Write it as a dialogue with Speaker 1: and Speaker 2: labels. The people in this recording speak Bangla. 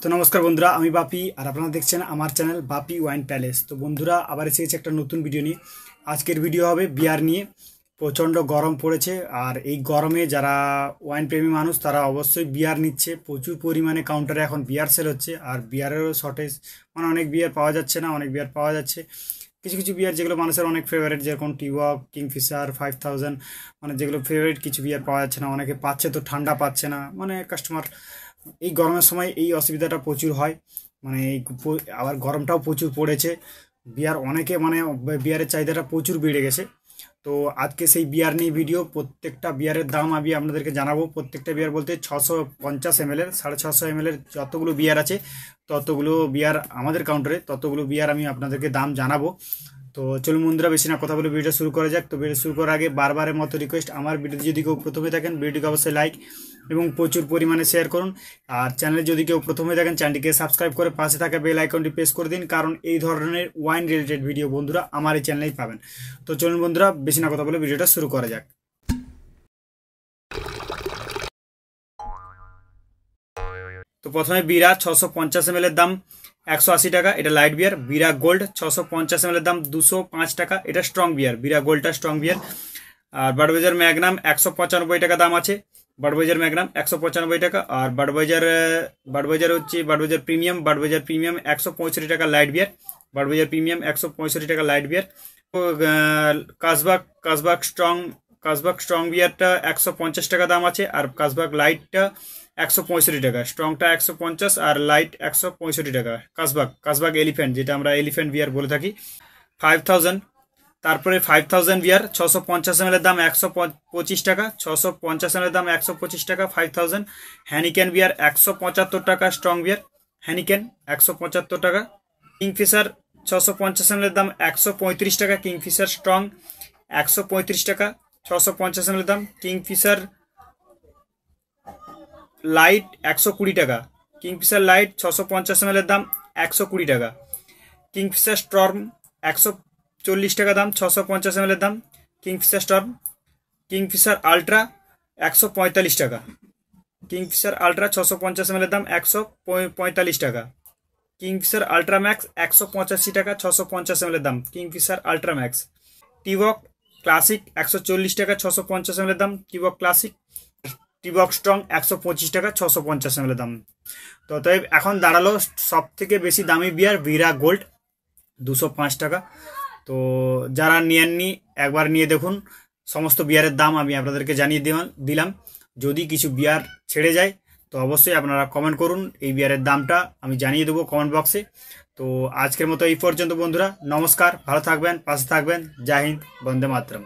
Speaker 1: তো নমস্কার বন্ধুরা, আমি বাপি আর আপনারা দেখছেন আমার চ্যানেল বাপি ওয়াইন প্যালেস। তো বন্ধুরা, আবার এসে গেছে একটা নতুন ভিডিও নিয়ে। আজকের ভিডিও হবে বিয়ার নিয়ে। প্রচণ্ড গরম পড়েছে, আর এই গরমে যারা ওয়াইন প্রেমী মানুষ তারা অবশ্যই বিয়ার নিচ্ছে। প্রচুর পরিমাণে কাউন্টারে এখন বিয়ার সেল হচ্ছে, আর বিয়ারেরও শর্টেজ, মানে অনেক বিয়ার পাওয়া যাচ্ছে না, অনেক বিয়ার পাওয়া যাচ্ছে। কিছু কিছু বিয়ার যেগুলো মানুষের অনেক ফেভারিট, যেরকম টিওয়াক, কিংফিশার, 5000, মানে যেগুলো ফেভারিট কিছু বিয়ার পাওয়া যাচ্ছে না। অনেকে পাচ্ছে তো ঠান্ডা পাচ্ছে না, মানে কাস্টমার এই গরমের সময় এই অসুবিধাটা প্রচুর হয়। মানে আবার গরমটাও প্রচুর পড়েছে, বিয়ার অনেকে মানে বিয়ারের চাহিদাটা প্রচুর বেড়ে গেছে। তো আজকে সেই বিয়ার নিয়ে ভিডিও। প্রত্যেকটা বিয়ারের দাম আমি আপনাদেরকে জানাবো। প্রত্যেকটা বিয়ার বলতে 650 ml, 650 ml যতগুলো বিয়ার আছে ততগুলো বিয়ার আমাদের কাউন্টারে, ততগুলো বিয়ার আমি আপনাদেরকে দাম জানাবো। তো চলুন বন্ধুরা, বেশি না কথা বলে ভিডিও শুরু করা যাক। তো ভিডিও শুরু করার আগে বারবারের মতো রিকোয়েস্ট, আমার ভিডিওতে যদি কেউ প্রথমে থাকেন ভিডিওটিকে অবশ্যই লাইক এবং প্রচুর পরিমাণে শেয়ার করুন। আর চ্যানেলে যদি কেউ প্রথমে থাকেন চ্যানেলটিকে সাবস্ক্রাইব করে পাশে থাকা বেল আইকনটি প্রেস করে দিন, কারণ এই ধরনের ওয়াইন রিলেটেড ভিডিও বন্ধুরা আমার এই চ্যানেলেই পাবেন। তো চলুন বন্ধুরা, বেশি না কথা বলে ভিডিওটা শুরু করা যাক। তো প্রথমে বিরা 650 ml এর দাম 180 টাকা, এটা লাইট বিয়ার। বিরা গোল্ড 650 ml এর দাম 205 টাকা, এটা স্ট্রং বিয়ার। বিরা গোল্ডটা স্ট্রং বিয়ার। আর বাডওয়েজার ম্যাগনাম 195 টাকা দাম আছে। বাডওয়েজার ম্যাগনাম 195 টাকা। আর বাডওয়েজার হচ্ছে বাডওয়েজার প্রিমিয়াম। বাডওয়েজার প্রিমিয়াম 165 টাকা লাইট বিয়ার। বাডওয়েজার প্রিমিয়াম 165 টাকা লাইট বিয়ার। কাজবাক স্ট্রং বিয়ারটা 150 টাকা দাম আছে। আর কাজবাক লাইটটা 165 টাকা। স্ট্রংটা 150 আর লাইট 165 টাকা। কাজবাক এলিফ্যান্ট, যেটা আমরা এলিফ্যান্ট বিয়ার বলে থাকি। 5000, তারপরে 5000 বিয়ার 650 ml এর দাম 125 টাকা। 650 ml এর দাম 125 টাকা 5000। হ্যানিকেন বিয়ার 175 টাকা, স্ট্রং বিয়ার। হ্যানিকেন 175 টাকা। কিংফিশার 650 ml এর দাম 135 টাকা। কিংফিশার স্ট্রং 135 টাকা 650 ml এর দাম। কিংফিশার লাইট 120 টাকা। কিংফিশার লাইট 650 ml এর দাম 120 টাকা। কিংফিশার স্টর্ম 140 টাকা দাম, 650 ml এর দাম। Kingfisher Sturm. কিংফিশার আলট্রা 145 টাকা। কিংফিশার আলট্রা 650 ml এর দাম 145 টাকা। কিংফিশার আলট্রা ম্যাক্স 185 টাকা, 650 ml এর দাম। Kingfisher ultra max. Tuborg classic 140 টাকা, 650 ml এর দাম। টিবক ক্লাসিক। টিবক স্ট্রং 125 টাকা, 650 ml এর দাম। তো এখন দাঁড়ালো সব থেকে বেশি দামি বিয়ার বিরা গোল্ড 205 টাকা। তো যারা নিয়েননি একবার নিয়ে দেখুন। সমস্ত বিয়ারের দাম আমি আপনাদেরকে জানিয়ে দিলাম। যদি কিছু বিয়ার ছেড়ে যায় তো অবশ্যই আপনারা কমেন্ট করুন, এই বিয়ারের দামটা আমি জানিয়ে দেবো কমেন্ট বক্সে। তো আজকের মতো এই পর্যন্ত বন্ধুরা, নমস্কার, ভালো থাকবেন, পাশে থাকবেন। জয় হিন্দ, বন্দে মাতরম।